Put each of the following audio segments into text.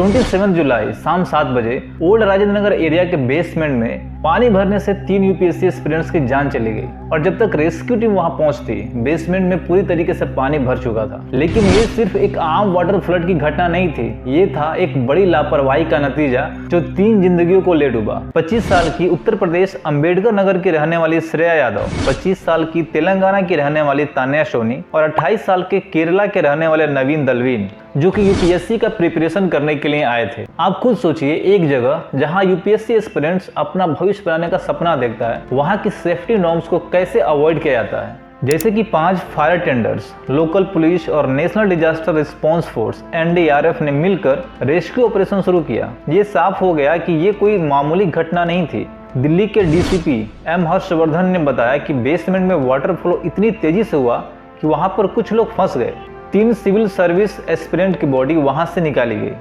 27 जुलाई शाम 7 बजे old Rajendra Nagar area के बेसमेंट में पानी भरने से 3 यूपीएससी एस्पिरेंट्स की जान चली गई और जब तक रेस्क्यू टीम वहां पहुंचती बेसमेंट में पूरी तरीके से पानी भर चुका था। लेकिन ये सिर्फ एक आम वाटर फ्लड की घटना नहीं थी, ये था एक बड़ी लापरवाही का नतीजा जो 3 जिंदगियों को ले डूबा। 25 साल की उत्तर प्रदेश अंबेडकर नगर की रहने वाली श्रेया यादव, 25 साल की तेलंगाना की रहने वाली तान्या सोनी और 28 साल के केरला के रहने वाले नवीन दलवीन जो कि यूपीएससी का प्रिपरेशन करने के लिए आए थे। आप खुद सोचिए, एक जगह जहां यूपीएससी एस्पिरेंट्स अपना भविष्य बनाने का सपना देखता है, वहां की सेफ्टी नॉर्म्स को कैसे अवॉइड किया जाता है। जैसे कि 5 फायर टेंडर्स, लोकल पुलिस और national disaster response force NDRF ने मिलकर रेस्क्यू ऑपरेशन शुरू किया। ये साफ हो गया कि ये कोई मामूली घटना नहीं थी। दिल्ली के डीसीपी एम हर्षवर्धन ने बताया कि बेसमेंट में वाटर फ्लो इतनी तेजी से हुआ कि वहां पर कुछ लोग फंस गए। 3 सिविल सर्विस एस्पिरेंट की बॉडी वहां से निकाली गई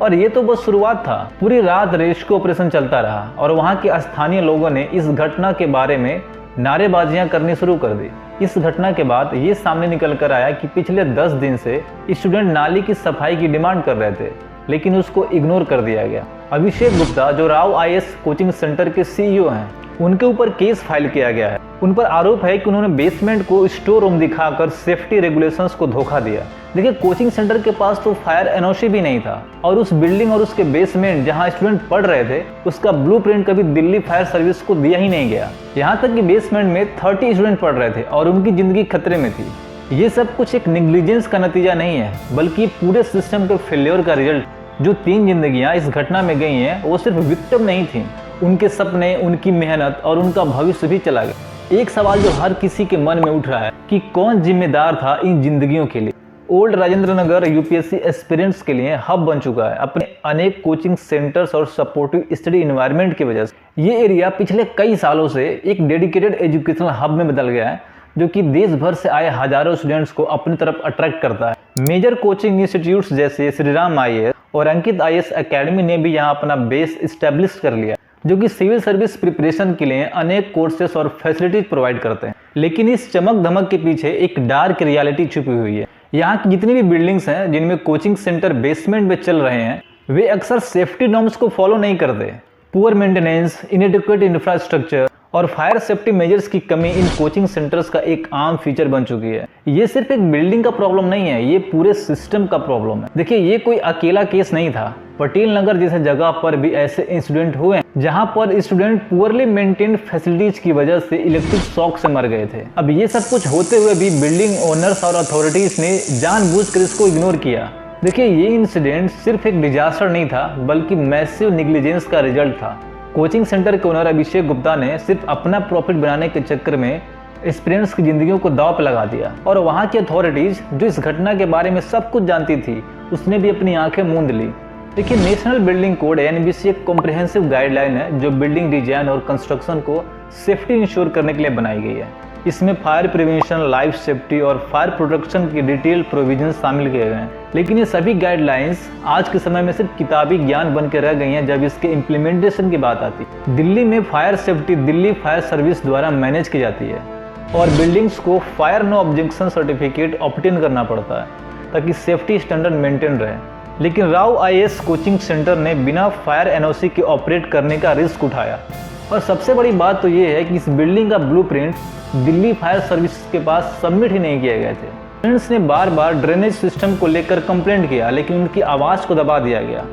और ये तो बस शुरुआत था। पूरी रात रेस्क्यू ऑपरेशन चलता रहा और वहां के स्थानीय लोगों ने इस घटना के बारे में नारेबाजियां करनी शुरू कर दी। इस घटना के बाद ये सामने निकल कर आया कि पिछले 10 दिन से स्टूडेंट नाली की सफाई की डिमांड कर रहे थे, लेकिन उसको इग्नोर कर दिया गया। अभिषेक गुप्ता जो राव आईएएस कोचिंग सेंटर के सीईओ हैं, उनके ऊपर केस फाइल किया गया है। उन पर आरोप है कि उन्होंने बेसमेंट को स्टोर रूम दिखाकर सेफ्टी रेगुलेशंस को धोखा दिया। देखिए, कोचिंग सेंटर के पास तो फायर एनओसी भी नहीं था और उस बिल्डिंग और उसके बेसमेंट जहां स्टूडेंट पढ़ रहे थे उसका ब्लूप्रिंट कभी दिल्ली फायर सर्विस को दिया ही नहीं गया। यहाँ तक कि बेसमेंट में 30 स्टूडेंट पढ़ रहे थे और उनकी जिंदगी खतरे में थी। ये सब कुछ एक नेग्लिजेंस का नतीजा नहीं है, बल्कि पूरे सिस्टम के फेल्योर का रिजल्ट। जो 3 जिंदगियां इस घटना में गई हैं वो सिर्फ विक्टिम नहीं थी, उनके सपने, उनकी मेहनत और उनका भविष्य भी चला गया। एक सवाल जो हर किसी के मन में उठ रहा है कि कौन जिम्मेदार था इन जिंदगियों के लिए। Old Rajendra Nagar UPSC aspirants के लिए हब बन चुका है अपने अनेक कोचिंग सेंटर्स और सपोर्टिव स्टडी एनवायरनमेंट की वजह से। ये एरिया पिछले कई सालों से एक डेडिकेटेड एजुकेशनल हब में बदल गया है, जो कि देश भर से आए हजारों स्टूडेंट्स को अपनी तरफ अट्रैक्ट करता है। मेजर कोचिंग इंस्टीट्यूट्स जैसे श्रीराम आईएएस और अंकित आईएएस एकेडमी ने भी यहाँ अपना बेस इस्टेब्लिश कर लिया, जो कि सिविल सर्विस प्रिपरेशन के लिए अनेक कोर्सेस और फैसिलिटीज प्रोवाइड करते हैं। लेकिन इस चमक धमक के पीछे एक डार्क रियलिटी छुपी हुई है। यहाँ की जितनी भी बिल्डिंग्स हैं जिनमें कोचिंग सेंटर बेसमेंट में चल रहे हैं, वे अक्सर सेफ्टी नॉर्म्स को फॉलो नहीं करते। पुअर मेंटेनेंस, इनएडिक्वेट इंफ्रास्ट्रक्चर और फायर सेफ्टी मेजर्स की कमी इन कोचिंग सेंटर्स का एक आम फीचर बन चुकी है। ये सिर्फ एक बिल्डिंग का प्रॉब्लम नहीं है, ये पूरे सिस्टम का प्रॉब्लम है। देखिए, ये कोई अकेला केस नहीं था। पटेल नगर जैसे जगह पर भी ऐसे इंसिडेंट हुए जहां पर स्टूडेंट पुअरली मेंटेन्ड फैसिलिटीज की वजह से इलेक्ट्रिक शॉक से मर गए थे। अब ये सब कुछ होते हुए भी बिल्डिंग ओनर्स और अथॉरिटीज ने जानबूझकर इसको इग्नोर किया। देखिए, ये इंसिडेंट सिर्फ एक डिजास्टर नहीं था, बल्कि मैसिव नेग्लिजेंस का रिजल्ट था। कोचिंग सेंटर के ओनर अभिषेक गुप्ता ने सिर्फ अपना प्रॉफिट बनाने के चक्कर में एस्पिरेंट्स की जिंदगियों को दांव पे लगा दिया और वहां की अथॉरिटीज जो इस घटना के बारे में सब कुछ जानती थी, उसने भी अपनी आंखें मूंद ली। देखिए, नेशनल बिल्डिंग कोड एनबीसी एक कॉम्प्रिहेंसिव गाइडलाइन है जो बिल्डिंग डिजाइन और कंस्ट्रक्शन को सेफ्टी इंश्योर करने के लिए बनाई गई है। इसमें फायर प्रिवेंशन, लाइफ सेफ्टी और फायर प्रोटेक्शन की डिटेल प्रोविजन शामिल किए गए हैं। लेकिन ये सभी गाइडलाइंस आज के समय में सिर्फ किताबी ज्ञान बन के रह गई हैं जब इसके इम्प्लीमेंटेशन की बात आती है। दिल्ली में fire safety Delhi fire service द्वारा मैनेज की जाती है और बिल्डिंग्स को fire no objection certificate obtain करना पड़ता है ताकि सेफ्टी स्टैंडर्ड मेंटेन रहे। लेकिन राव आईएएस कोचिंग सेंटर ने बिना फायर एनओसी के ऑपरेट करने का रिस्क उठाया और सबसे बड़ी बात तो ये है कि इस बिल्डिंग का ब्लूप्रिंट दिल्ली फायर सर्विस के पास सबमिट ही नहीं किए गए थे। स्टूडेंट्स ने बार बार ड्रेनेज सिस्टम को लेकर कंप्लेंट किया, लेकिन उनकी आवाज़ को दबा दिया गया।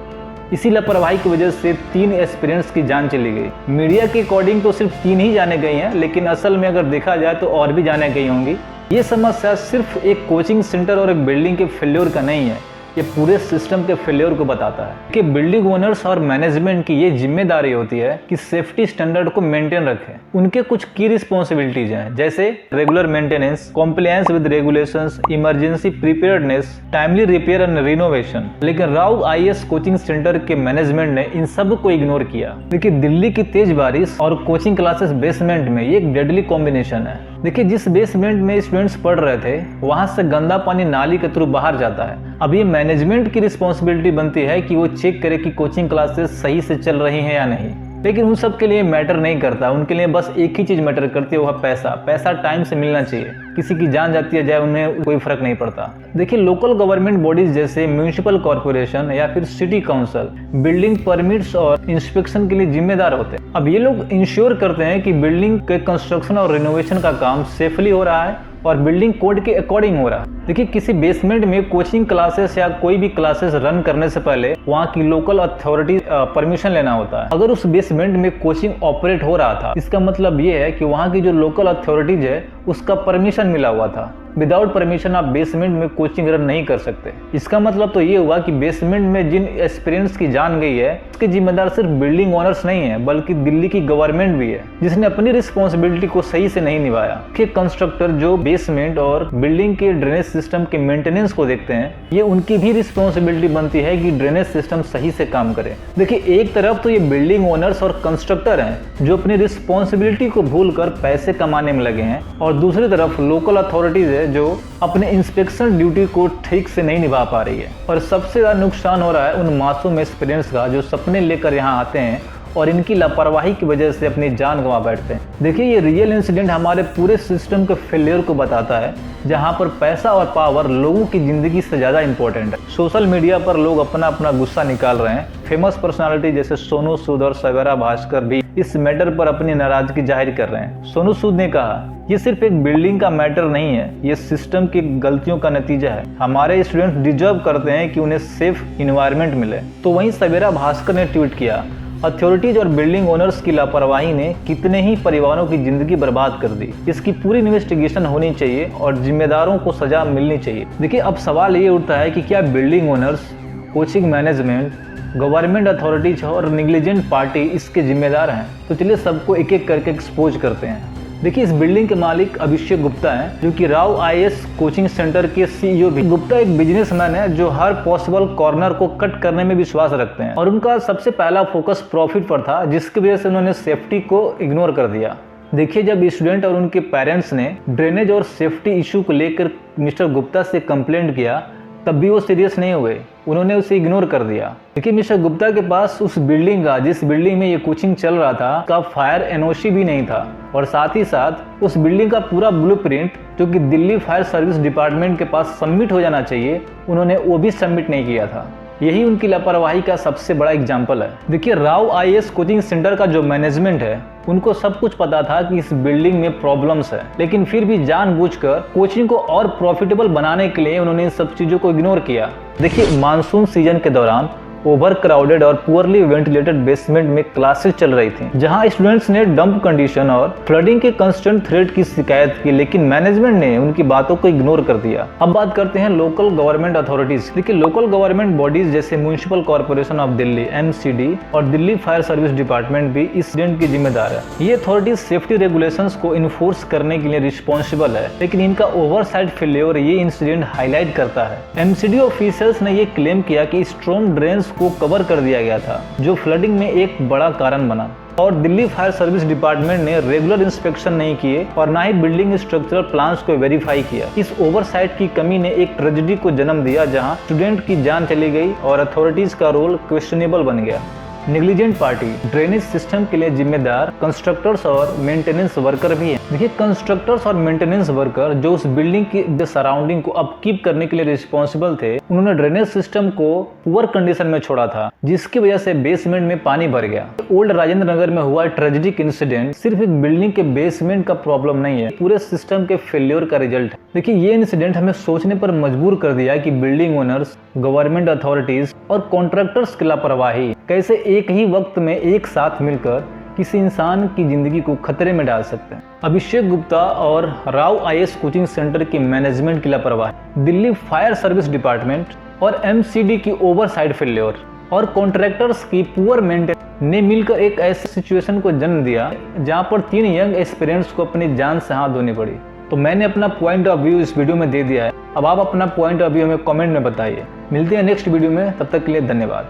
इसी लापरवाही की वजह से 3 एस्पिरेंट्स की जान चली गई। मीडिया के अकॉर्डिंग तो सिर्फ 3 ही जाने गई हैं, लेकिन असल में अगर देखा जाए तो और भी जाने गई होंगी। ये समस्या सिर्फ एक कोचिंग सेंटर और एक बिल्डिंग के फेल्योर का नहीं है, ये पूरे सिस्टम के फेल्योर को बताता है कि बिल्डिंग ओनर्स और मैनेजमेंट की ये जिम्मेदारी होती है कि सेफ्टी स्टैंडर्ड को मेंटेन रखें। उनके कुछ की रिस्पॉन्सिबिलिटीज हैं, जैसे regular maintenance, compliance with regulations, emergency preparedness, timely repair and renovation. लेकिन राव आईएएस कोचिंग सेंटर के मैनेजमेंट ने इन सब को इग्नोर किया। देखिए, दिल्ली की तेज बारिश और कोचिंग क्लासेस बेसमेंट में ये एक डेडली कॉम्बिनेशन है। देखिए, जिस बेसमेंट में स्टूडेंट्स पढ़ रहे थे वहां से गंदा पानी नाली के थ्रू बाहर जाता है। अब ये मैनेजमेंट की रिस्पॉन्सिबिलिटी बनती है कि वो चेक करे कि कोचिंग क्लासेस सही से चल रही हैं या नहीं। लेकिन उन सब के लिए मैटर नहीं करता। उनके लिए बस एक ही चीज मैटर करती है, वह पैसा। पैसा टाइम से मिलना चाहिए। किसी की जान जाती है जाए, उन्हें कोई फर्क नहीं पड़ता। देखिए, लोकल गवर्नमेंट बॉडीज जैसे म्यूनिसिपल कॉर्पोरेशन या फिर सिटी काउंसिल बिल्डिंग परमिट्स और इंस्पेक्शन के लिए जिम्मेदार होते हैं। अब ये लोग इंश्योर करते हैं कि बिल्डिंग के कंस्ट्रक्शन और रिनोवेशन का काम सेफली हो रहा है और बिल्डिंग कोड के अकॉर्डिंग हो रहा है। देखिए, किसी बेसमेंट में कोचिंग क्लासेस या कोई भी क्लासेस रन करने से पहले वहाँ की लोकल अथॉरिटी परमिशन लेना होता है। अगर उस बेसमेंट में कोचिंग ऑपरेट हो रहा था, इसका मतलब ये है कि वहाँ की जो लोकल अथॉरिटीज है उसका परमिशन मिला हुआ था। विदाउट परमिशन आप बेसमेंट में कोचिंग रन नहीं कर सकते। इसका मतलब तो ये हुआ कि बेसमेंट में जिन एक्सपीरियंस की जान गई है उसके जिम्मेदार सिर्फ बिल्डिंग ओनर्स नहीं है, बल्कि दिल्ली की गवर्नमेंट भी है, जिसने अपनी रिस्पॉन्सिबिलिटी को सही से नहीं निभाया। कि कंस्ट्रक्टर जो बेसमेंट और बिल्डिंग के ड्रेनेज सिस्टम के मेंटेनेंस को देखते हैं, ये उनकी भी रिस्पॉन्सिबिलिटी बनती है कि ड्रेनेज सिस्टम सही से काम करे। देखिए, एक तरफ तो ये बिल्डिंग ओनर्स और कंस्ट्रक्टर हैं जो अपनी रिस्पॉन्सिबिलिटी को भूलकर पैसे कमाने में लगे हैं, और दूसरी तरफ लोकल अथॉरिटीज है जो अपने इंस्पेक्शन ड्यूटी को ठीक से नहीं निभा पा रही है। और सबसे ज्यादा नुकसान हो रहा है उन मासूम एस्पिरेंट्स का जो सपने लेकर यहाँ आते हैं और इनकी लापरवाही की वजह से अपनी जान गंवा बैठते हैं। देखिए, ये रियल इंसिडेंट हमारे पूरे सिस्टम के फेलियर को बताता है, जहाँ पर पैसा और पावर लोगों की जिंदगी से ज्यादा इंपॉर्टेंट है। सोशल मीडिया पर लोग अपना अपना गुस्सा निकाल रहे हैं। फेमस पर्सनालिटी जैसे सोनू सूद और सवेरा भास्कर भी इस मैटर पर अपनी नाराजगी जाहिर कर रहे हैं। सोनू सूद ने कहा, ये सिर्फ एक बिल्डिंग का मैटर नहीं है, ये सिस्टम की गलतियों का नतीजा है। हमारे स्टूडेंट्स डिजर्व करते हैं कि उन्हें सेफ इन्वायरमेंट मिले। तो वहीं सवेरा भास्कर ने ट्वीट किया, अथॉरिटीज और बिल्डिंग ओनर्स की लापरवाही ने कितने ही परिवारों की जिंदगी बर्बाद कर दी। इसकी पूरी इन्वेस्टिगेशन होनी चाहिए और जिम्मेदारों को सजा मिलनी चाहिए। देखिए, अब सवाल ये उठता है कि क्या building owners, coaching management, government authorities और नेग्लिजेंट पार्टी इसके जिम्मेदार हैं? तो चलिए सबको एक एक करके एक्सपोज करते हैं। देखिए, इस बिल्डिंग के मालिक अभिषेक गुप्ता हैं, जो कि राव आईएएस कोचिंग सेंटर के सीईओ भी। गुप्ता एक बिजनेसमैन है जो हर पॉसिबल कॉर्नर को कट करने में विश्वास रखते हैं, और उनका सबसे पहला फोकस प्रॉफिट पर था, जिसकी वजह से उन्होंने सेफ्टी को इग्नोर कर दिया। देखिए, जब स्टूडेंट और उनके पेरेंट्स ने ड्रेनेज और सेफ्टी इशू को लेकर मिस्टर गुप्ता से कंप्लेंट किया, तब भी वो सीरियस नहीं हुए, उन्होंने उसे इग्नोर कर दिया। देखिए, मिस्टर गुप्ता के पास उस बिल्डिंग का, जिस बिल्डिंग में ये कोचिंग चल रहा था, का फायर एनओसी भी नहीं था, और साथ ही साथ उस बिल्डिंग का पूरा ब्लूप्रिंट जो कि दिल्ली फायर सर्विस डिपार्टमेंट के पास सबमिट हो जाना चाहिए, उन्होंने वो भी सबमिट नहीं किया था। यही उनकी लापरवाही का सबसे बड़ा एग्जाम्पल है। देखिए, राव आईएएस कोचिंग सेंटर का जो मैनेजमेंट है, उनको सब कुछ पता था कि इस बिल्डिंग में प्रॉब्लम्स है, लेकिन फिर भी जानबूझकर कोचिंग को और प्रॉफिटेबल बनाने के लिए उन्होंने इन सब चीजों को इग्नोर किया। देखिए, मानसून सीजन के दौरान ओवर क्राउडेड और पुअरली वेंटिलेटेड बेसमेंट में क्लासेस चल रही थी, जहां स्टूडेंट्स ने डंप कंडीशन और फ्लडिंग के कंस्टेंट थ्रेट की शिकायत की, लेकिन मैनेजमेंट ने उनकी बातों को इग्नोर कर दिया। अब बात करते हैं लोकल गवर्नमेंट अथॉरिटीज। देखिए, लोकल गवर्नमेंट बॉडीज जैसे municipal corporation of Delhi MCD और दिल्ली फायर सर्विस डिपार्टमेंट भी इस इंसिडेंट की जिम्मेदार है। ये अथॉरिटीज सेफ्टी रेगुलेशंस को इन्फोर्स करने के लिए रिस्पॉन्सिबल है, लेकिन इनका ओवरसाइट फेलियर ये इंसिडेंट हाईलाइट करता है। MCD ऑफिसर्स ने ये क्लेम किया कि स्ट्रॉन्ग ड्रेन्स को कवर कर दिया गया था, जो फ्लडिंग में एक बड़ा कारण बना, और दिल्ली फायर सर्विस डिपार्टमेंट ने रेगुलर इंस्पेक्शन नहीं किए और ना ही बिल्डिंग स्ट्रक्चरल प्लान्स को वेरीफाई किया। इस ओवरसाइट की कमी ने एक ट्रेजेडी को जन्म दिया, जहां स्टूडेंट की जान चली गई और अथॉरिटीज का रोल क्वेश्चनेबल बन गया। नेग्लिजेंट पार्टी, ड्रेनेज सिस्टम के लिए जिम्मेदार कंस्ट्रक्टर्स और मेंटेनेंस वर्कर भी हैं। देखिए, कंस्ट्रक्टर्स और मेंटेनेंस वर्कर जो उस बिल्डिंग की सराउंडिंग को अपकीप करने के लिए रिस्पॉन्सिबल थे, उन्होंने ड्रेनेज सिस्टम को पुअर कंडीशन में छोड़ा था, जिसकी वजह से बेसमेंट में पानी भर गया। ओल्ड राजेंद्र नगर में हुआ ट्रेजिक इंसिडेंट सिर्फ एक बिल्डिंग के बेसमेंट का प्रॉब्लम नहीं है, पूरे सिस्टम के फेल्योर का रिजल्ट है। देखिए, ये इंसिडेंट हमें सोचने पर मजबूर कर दिया कि बिल्डिंग ओनर्स, गवर्नमेंट अथॉरिटीज और कॉन्ट्रैक्टर्स की लापरवाही कैसे एक ही वक्त में एक साथ मिलकर किसी इंसान की जिंदगी को खतरे में डाल सकते हैं। अभिषेक गुप्ता और राव आईएएस कोचिंग सेंटर की मैनेजमेंट की लापरवाही, दिल्ली फायर सर्विस डिपार्टमेंट और MCD की ओवरसाइट फेल्योर और कॉन्ट्रैक्टर्स की पुअर मेंटेनेंस ने मिलकर एक ऐसे सिचुएशन को जन्म दिया जहां पर 3 यंग एस्पिरेंट्स को अपनी जान से हाथ धोनी पड़ी। तो मैंने अपना पॉइंट ऑफ व्यू इस वीडियो में दे दिया है। अब आप अपना पॉइंट ऑफ व्यू हमें कमेंट में बताइए। मिलते हैं नेक्स्ट वीडियो में, तब तक के लिए धन्यवाद।